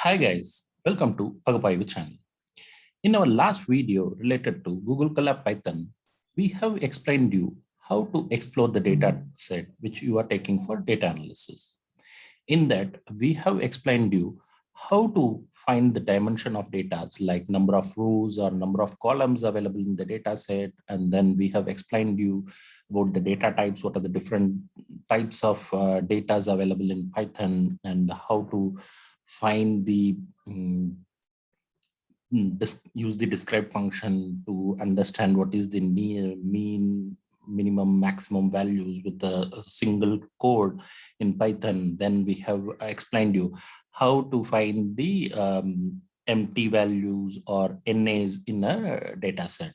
Hi guys, welcome to Pagapayu channel. In our last video related to Google Colab Python, we have explained you how to explore the data set which you are taking for data analysis. In that, we have explained you how to find the dimension of data like number of rows or number of columns available in the data set. And then we have explained you about the data types, what are the different types of data available in Python, and how to find the use the describe function to understand what is the mean, minimum, maximum values with a single code in Python. Then we have explained you how to find the empty values or NAs in a data set.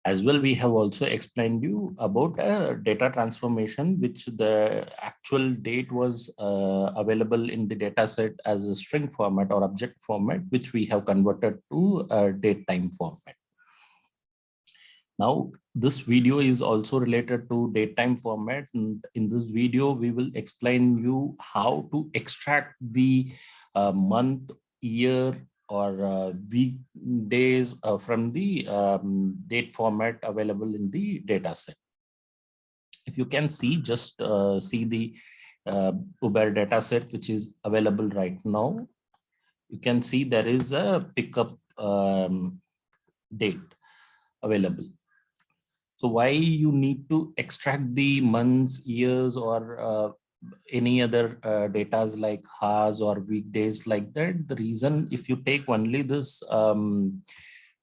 As well, we have also explained you about a data transformation, which the actual date was available in the data set as a string format or object format, which we have converted to a DateTime format. Now, this video is also related to DateTime format. And in this video, we will explain you how to extract the month, year, or weekdays from the date format available in the data set. If you can see, just see the Uber data set, which is available right now. You can see there is a pickup date available. So why you need to extract the months, years, or any other data like hours or weekdays like that? The reason, if you take only this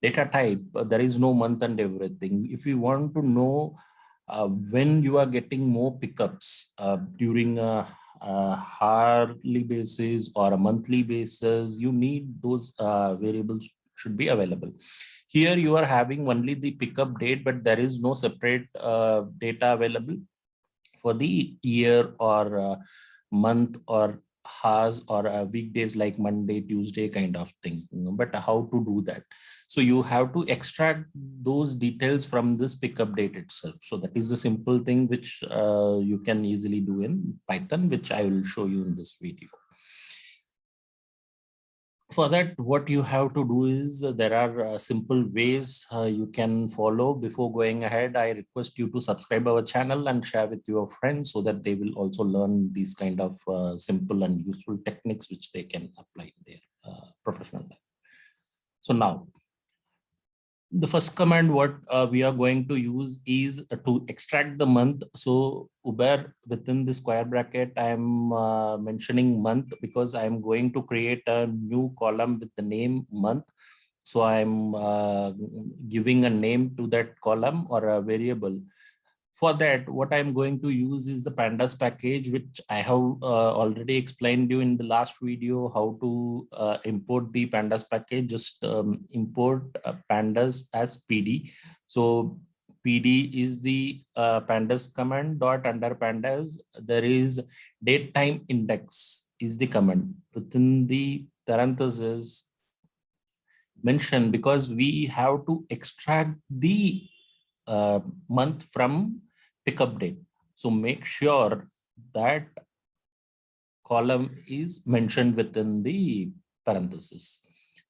data type, there is no month and everything. If you want to know when you are getting more pickups during a hourly basis or a monthly basis, you need those variables should be available. Here you are having only the pickup date, but there is no separate data available for the year or month or hours or weekdays like Monday, Tuesday kind of thing. But how to do that? So you have to extract those details from this pickup date itself. So that is a simple thing which you can easily do in Python, which I will show you in this video. For that, what you have to do is there are simple ways you can follow. Before going ahead, I request you to subscribe our channel and share with your friends so that they will also learn these kind of simple and useful techniques which they can apply in their professional life. So now, the first command what we are going to use is to extract the month. So Uber, within the square bracket, I am mentioning month because I am going to create a new column with the name month. So I'm giving a name to that column or a variable. For that, what I'm going to use is the Pandas package, which I have already explained you in the last video how to import the Pandas package. Just import Pandas as PD. So PD is the Pandas command dot under Pandas. There is DateTime index is the command within the parentheses mentioned because we have to extract the month from pickup date. So make sure that column is mentioned within the parenthesis.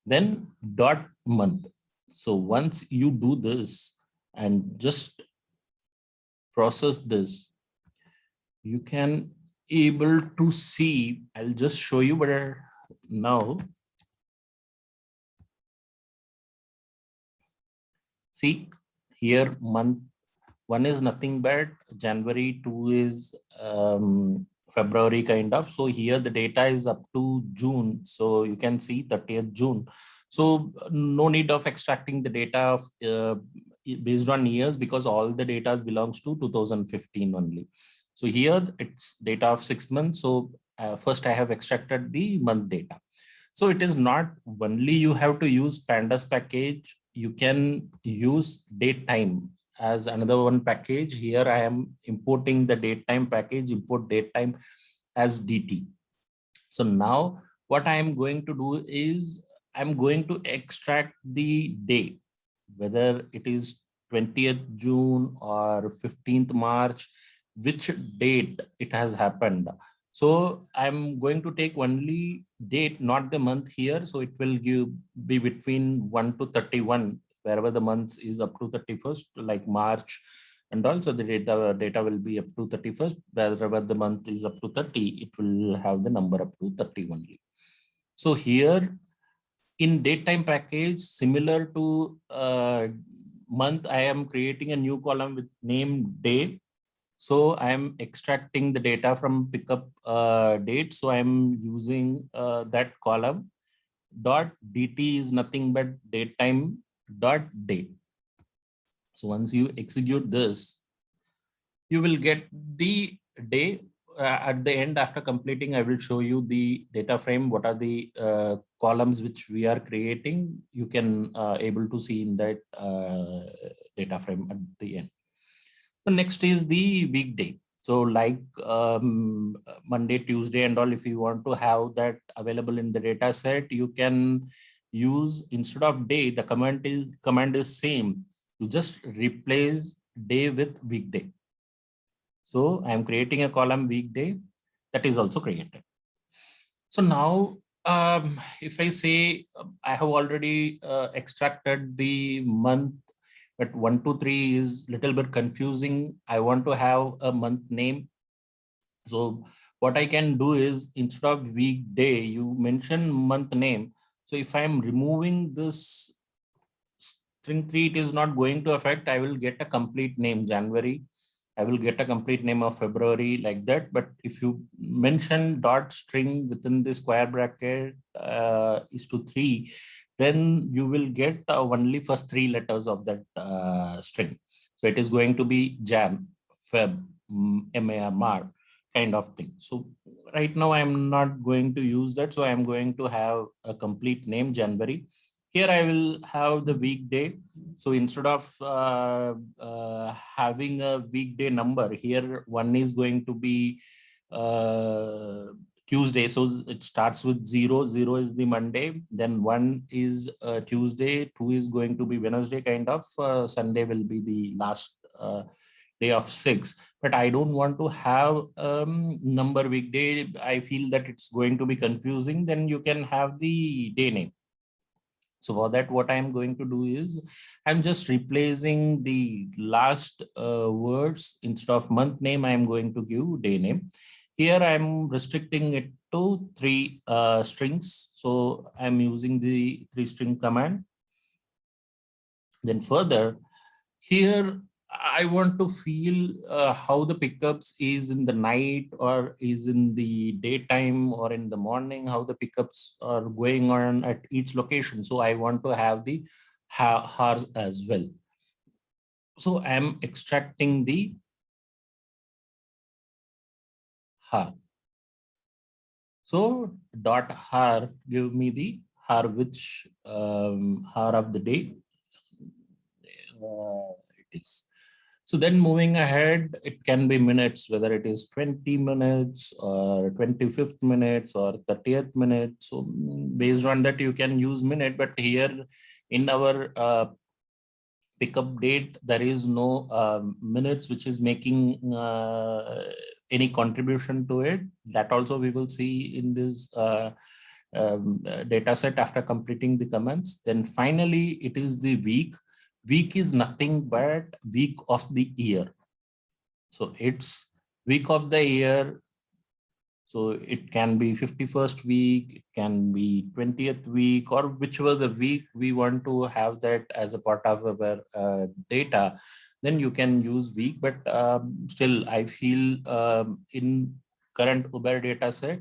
Then dot month. So once you do this and just process this, you can able to see, I'll just show you better now. See here, month one is nothing but January, 2 is February kind of. So here the data is up to June. So you can see 30th June. So no need of extracting the data of based on years because all the data belongs to 2015 only. So here it's data of 6 months. So first I have extracted the month data. So it is not only you have to use Pandas package, you can use DateTime as another one package. Here I am importing the DateTime package, import DateTime as DT. So now what I am going to do is I'm going to extract the day, whether it is 20th June or 15th March, which date it has happened. So I'm going to take only date, not the month here. So it will be between 1 to 31, wherever the month is up to 31st, like March. And also the data will be up to 31st, wherever the month is up to 30, it will have the number up to 30 only. So here in DateTime package, similar to month, I am creating a new column with name day. So I am extracting the data from pickup date. So I'm using that column. Dot dt is nothing but DateTime dot date. So once you execute this, you will get the day. At the end, after completing, I will show you the data frame. What are the columns which we are creating? You can able to see in that data frame at the end. The next is the weekday. So like Monday, Tuesday and all, if you want to have that available in the data set, you can use, instead of day, the command is same. You just replace day with weekday. So I'm creating a column weekday that is also created. So now if I say I have already extracted the month, but 1, 2, 3 is little bit confusing. I want to have a month name. So what I can do is, instead of weekday, you mention month name. So if I'm removing this string 3, it is not going to affect. I will get a complete name January. I will get a complete name of February, like that. But if you mention dot string within the square bracket is to 3, then you will get only first 3 letters of that string. So it is going to be Jan, Feb, Mar kind of thing. So right now I'm not going to use that. So I'm going to have a complete name January. Here I will have the weekday. So instead of having a weekday number, here one is going to be Tuesday. So it starts with 0. 0 is the Monday. Then 1 is Tuesday. 2 is going to be Wednesday kind of. Sunday will be the last day of 6. But I don't want to have number weekday. I feel that it's going to be confusing. Then you can have the day name. So for that, what I'm going to do is, I'm just replacing the last words. Instead of month name, I'm going to give day name. Here I'm restricting it to 3 strings. So I'm using the 3 string command. Then further, here I want to feel how the pickups is in the night or is in the daytime or in the morning, how the pickups are going on at each location. So I want to have the hours as well. So I'm extracting the hour. So dot hour give me the hour, which hour of the day it is. So then moving ahead, it can be minutes, whether it is 20 minutes or 25th minutes or 30th minute. So based on that, you can use minute, but here in our pickup date, there is no minutes which is making any contribution to it. That also we will see in this data set after completing the comments. Then finally, it is the week. Week is nothing but week of the year. So it's week of the year. So it can be 51st week, it can be 20th week, or whichever the week we want to have that as a part of our data, then you can use week. But still, I feel in current Uber data set,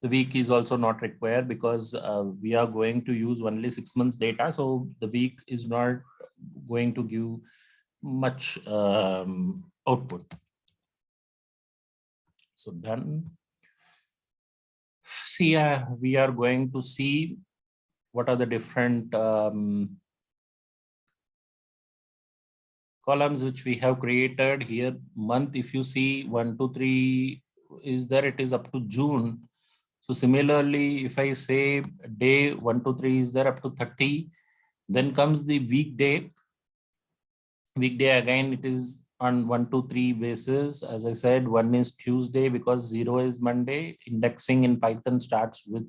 the week is also not required, because we are going to use only 6 months data. So the week is not going to give much output. So done. See, we are going to see what are the different columns which we have created here. Month, if you see 1, 2, 3 is there, it is up to June. So similarly, if I say day 1, 2, 3 is there up to 30, then comes the weekday. Weekday again, it is on 1 to 3 basis. As I said, 1 is Tuesday because 0 is Monday. Indexing in Python starts with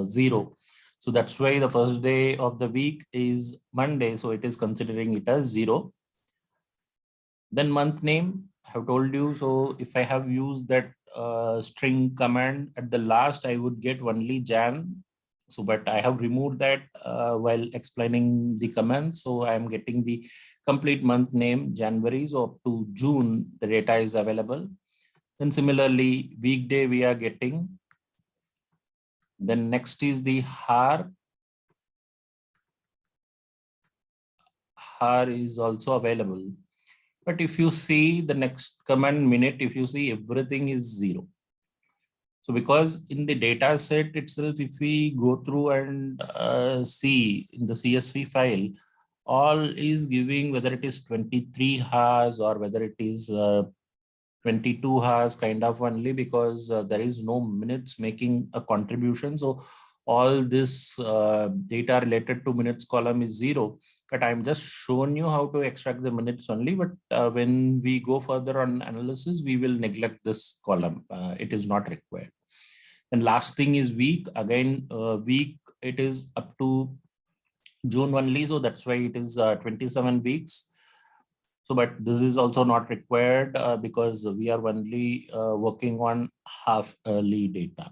0. So that's why the first day of the week is Monday. So it is considering it as 0. Then month name, I have told you. So if I have used that string command at the last, I would get only Jan. So, but I have removed that while explaining the command. So I am getting the complete month name, January. So up to June, the data is available. Then similarly, weekday we are getting. Then next is the hour. Hour is also available. But if you see the next command minute, if you see everything is 0. So because in the data set itself, if we go through and see in the CSV file, all is giving whether it is 23 hours or whether it is 22 hours kind of only, because there is no minutes making a contribution. So all this data related to minutes column is 0, but I'm just showing you how to extract the minutes only. But when we go further on analysis, we will neglect this column. It is not required. And last thing is week. Again, week, it is up to June only. So that's why it is 27 weeks. So, but this is also not required because we are only working on half yearly data.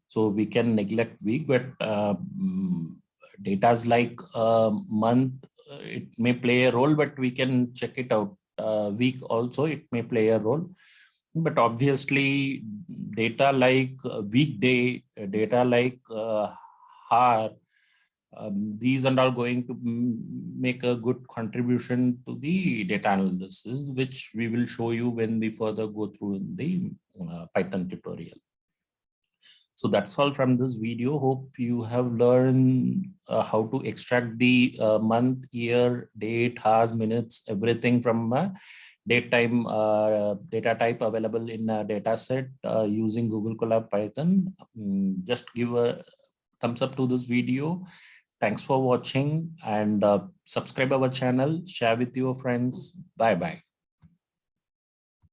So we can neglect week, but data like month, it may play a role, but we can check it out. Week also, it may play a role. But obviously, data like weekday, data like hour, these are all going to make a good contribution to the data analysis, which we will show you when we further go through the Python tutorial. So that's all from this video. Hope you have learned how to extract the month, year, date, hours, minutes, everything from DateTime data type available in a dataset using Google Colab Python. Just give a thumbs up to this video. Thanks for watching, and subscribe our channel, share with your friends. Bye bye.